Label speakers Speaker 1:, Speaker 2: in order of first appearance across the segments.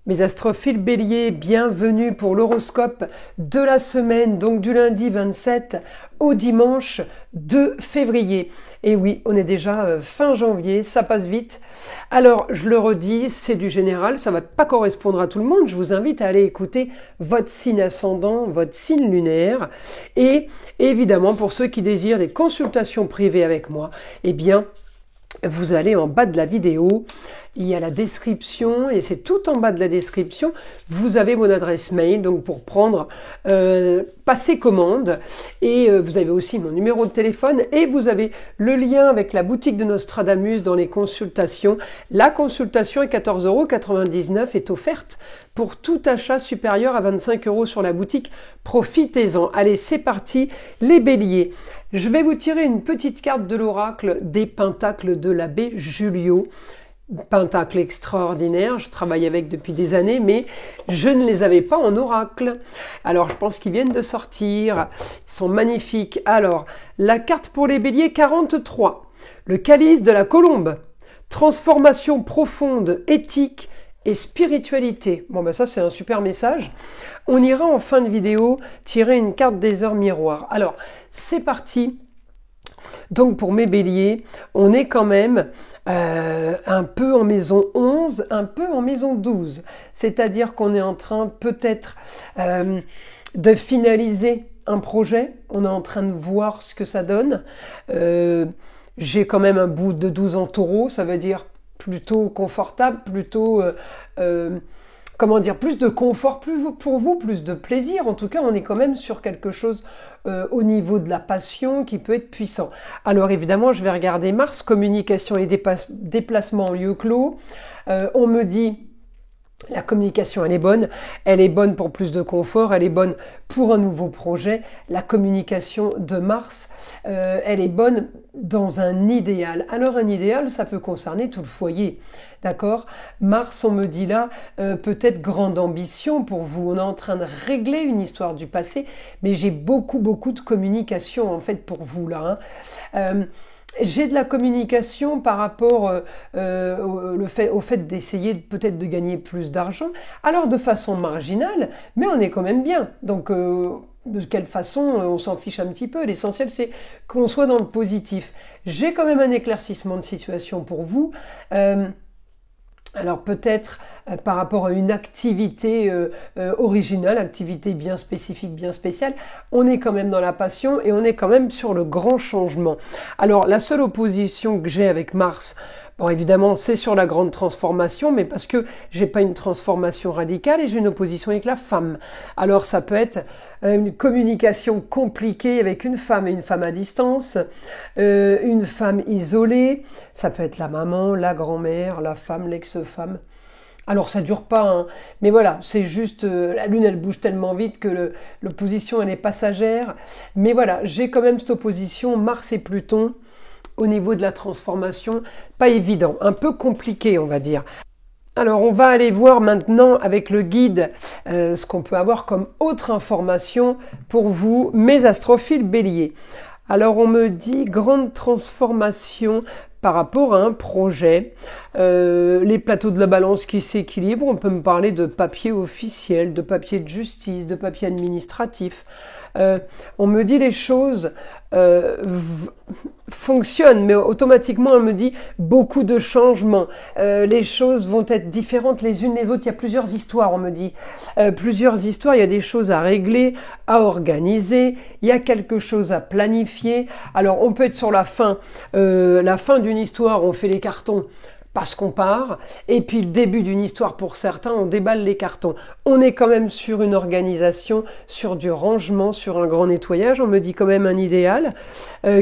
Speaker 1: Mes astrophiles béliers, bienvenue pour l'horoscope de la semaine, donc du lundi 27 au dimanche 2 février. Et oui, on est déjà fin janvier, ça passe vite. Alors, je le redis, c'est du général, ça ne va pas correspondre à tout le monde. Je vous invite à aller écouter votre signe ascendant, votre signe lunaire. Et évidemment, pour ceux qui désirent des consultations privées avec moi, eh bien, vous allez en bas de la vidéo, il y a la description et c'est tout en bas de la description, vous avez mon adresse mail donc pour prendre, passer commande et vous avez aussi mon numéro de téléphone et vous avez le lien avec la boutique de Nostradamus dans les consultations. La consultation à 14,99 € est offerte pour tout achat supérieur à 25 € sur la boutique. Profitez-en. Allez, c'est parti, les béliers. Je vais vous tirer une petite carte de l'oracle des pentacles de l'abbé Julio. Pentacle extraordinaire, je travaille avec depuis des années, mais je ne les avais pas en oracle. Alors, je pense qu'ils viennent de sortir. Ils sont magnifiques. Alors, la carte pour les béliers, 43. Le calice de la colombe. Transformation profonde, éthique et spiritualité. Bon, ben ça, c'est un super message. On ira en fin de vidéo tirer une carte des heures miroirs. Alors, c'est parti. Donc pour mes béliers, on est quand même un peu en maison 11, un peu en maison 12. C'est-à-dire qu'on est en train peut-être de finaliser un projet. On est en train de voir ce que ça donne. J'ai quand même un bout de 12 en taureau, ça veut dire plutôt confortable, plutôt... comment dire, plus de confort pour vous, plus de plaisir. En tout cas, on est quand même sur quelque chose au niveau de la passion qui peut être puissant. Alors évidemment, je vais regarder Mars, communication et déplacement en lieu clos. On me dit... La communication, elle est bonne pour plus de confort, elle est bonne pour un nouveau projet. La communication de Mars, elle est bonne dans un idéal. Alors un idéal, ça peut concerner tout le foyer, d'accord? Mars, on me dit là, peut-être grande ambition pour vous. On est en train de régler une histoire du passé, mais j'ai beaucoup de communication en fait pour vous là. J'ai de la communication par rapport au fait d'essayer peut-être de gagner plus d'argent, alors de façon marginale, mais on est quand même bien. Donc de quelle façon, on s'en fiche un petit peu. L'essentiel, c'est qu'on soit dans le positif. J'ai quand même un éclaircissement de situation pour vous. Alors peut-être par rapport à une activité originale, activité bien spécifique, bien spéciale, on est quand même dans la passion et on est quand même sur le grand changement. Alors la seule opposition que j'ai avec Mars, bon évidemment c'est sur la grande transformation, mais parce que j'ai pas une transformation radicale et j'ai une opposition avec la femme. Alors ça peut être une communication compliquée avec une femme à distance, une femme isolée, ça peut être la maman, la grand-mère, la femme, l'ex-femme. Alors ça dure pas, hein. Mais voilà, c'est juste, la Lune elle bouge tellement vite que l'opposition elle est passagère. Mais voilà, j'ai quand même cette opposition Mars et Pluton au niveau de la transformation, pas évident, un peu compliqué on va dire. Alors on va aller voir maintenant avec le guide ce qu'on peut avoir comme autre information pour vous, mes astrophiles béliers. Alors on me dit grande transformation par rapport à un projet, les plateaux de la balance qui s'équilibrent, on peut me parler de papier officiel, de papier de justice, de papier administratif. On me dit les choses fonctionnent, mais automatiquement on me dit beaucoup de changements. Les choses vont être différentes les unes les autres. Il y a plusieurs histoires, on me dit. Plusieurs histoires, il y a des choses à régler, à organiser, il y a quelque chose à planifier. Alors on peut être sur la fin d'une histoire, on fait les cartons parce qu'on part, et puis le début d'une histoire pour certains, on déballe les cartons. On est quand même sur une organisation, sur du rangement, sur un grand nettoyage. On me dit quand même un idéal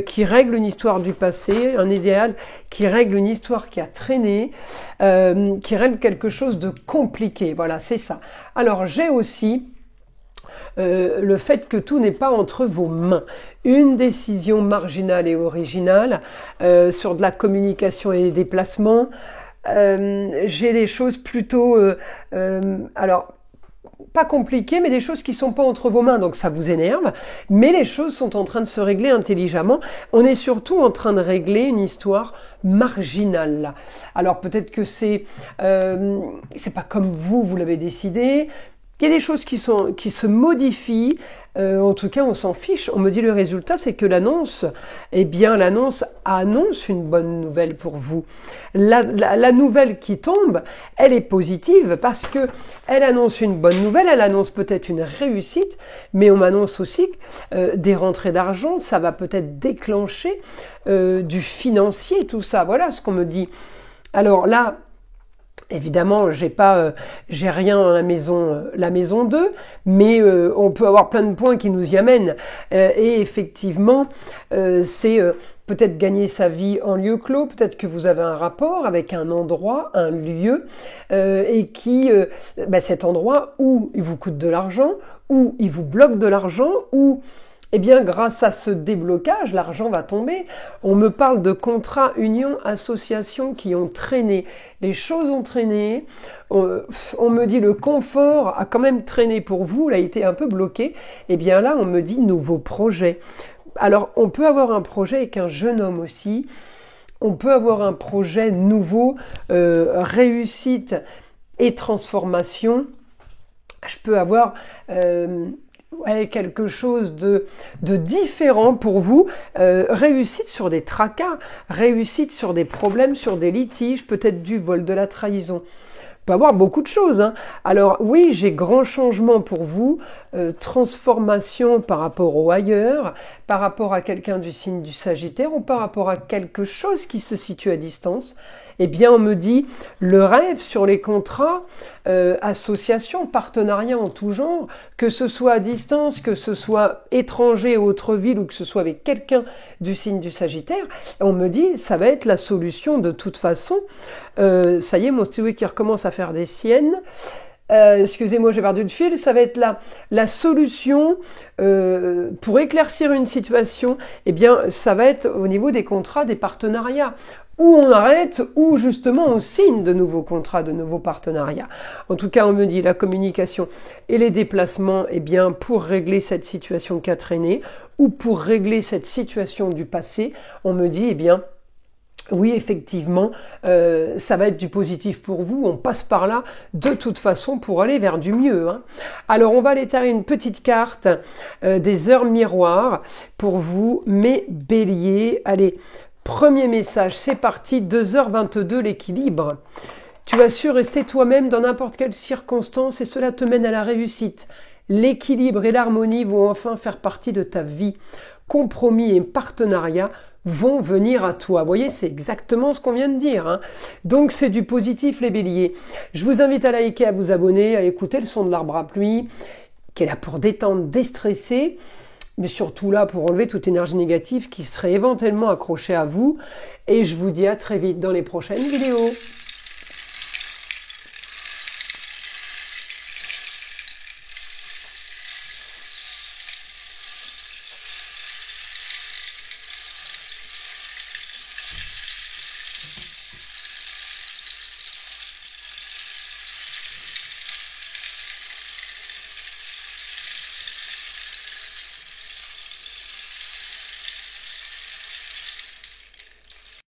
Speaker 1: qui règle une histoire du passé, un idéal qui règle une histoire qui a traîné, qui règle quelque chose de compliqué. Voilà, c'est ça. Alors j'ai aussi le fait que tout n'est pas entre vos mains. Une décision marginale et originale sur de la communication et des déplacements. J'ai des choses plutôt... alors, pas compliquées, mais des choses qui sont pas entre vos mains, donc ça vous énerve, mais les choses sont en train de se régler intelligemment. On est surtout en train de régler une histoire marginale, là. Alors peut-être que c'est pas comme vous l'avez décidé. Il y a des choses qui se modifient, en tout cas on s'en fiche. On me dit le résultat, c'est que l'annonce annonce une bonne nouvelle pour vous. La nouvelle qui tombe, elle est positive parce que elle annonce une bonne nouvelle, elle annonce peut-être une réussite, mais on m'annonce aussi des rentrées d'argent, ça va peut-être déclencher du financier, tout ça. Voilà ce qu'on me dit. Alors là, évidemment, j'ai rien dans la maison 2, mais on peut avoir plein de points qui nous y amènent. Et effectivement, c'est peut-être gagner sa vie en lieu clos, peut-être que vous avez un rapport avec un endroit, un lieu, et qui, cet endroit où il vous coûte de l'argent, où il vous bloque de l'argent, où eh bien, grâce à ce déblocage, l'argent va tomber. On me parle de contrats, unions, associations qui ont traîné. Les choses ont traîné. On me dit le confort a quand même traîné pour vous, il a été un peu bloqué. Eh bien là, on me dit nouveaux projets. Alors, on peut avoir un projet avec un jeune homme aussi. On peut avoir un projet nouveau, réussite et transformation. Je peux avoir quelque chose de différent pour vous, réussite sur des tracas, réussite sur des problèmes, sur des litiges, peut-être du vol, de la trahison. On peut avoir beaucoup de choses, hein. Alors oui, j'ai grand changement pour vous, transformation par rapport au ailleurs, par rapport à quelqu'un du signe du Sagittaire ou par rapport à quelque chose qui se situe à distance. Eh bien, on me dit le rêve sur les contrats, associations, partenariats en tout genre, que ce soit à distance, que ce soit étranger ou autre ville ou que ce soit avec quelqu'un du signe du Sagittaire, on me dit ça va être la solution de toute façon. Ça y est, mon stylo qui recommence à faire des siennes. Excusez-moi, j'ai perdu le fil. Ça va être la solution pour éclaircir une situation. Eh bien, ça va être au niveau des contrats, des partenariats. Où on arrête, ou justement on signe de nouveaux contrats, de nouveaux partenariats. En tout cas, on me dit la communication et les déplacements, eh bien, pour régler cette situation qui a traîné, ou pour régler cette situation du passé, on me dit, eh bien, oui, effectivement, ça va être du positif pour vous. On passe par là de toute façon pour aller vers du mieux, hein. Alors, on va aller tirer une petite carte des heures miroirs pour vous, mes béliers. Allez, premier message, c'est parti, 2h22, l'équilibre. Tu as su rester toi-même dans n'importe quelle circonstance et cela te mène à la réussite. L'équilibre et l'harmonie vont enfin faire partie de ta vie. Compromis et partenariat vont venir à toi. Vous voyez, c'est exactement ce qu'on vient de dire, hein. Donc, c'est du positif, les béliers. Je vous invite à liker, à vous abonner, à écouter le son de l'arbre à pluie, qui est là pour détendre, déstresser, mais surtout là pour enlever toute énergie négative qui serait éventuellement accrochée à vous. Et je vous dis à très vite dans les prochaines vidéos.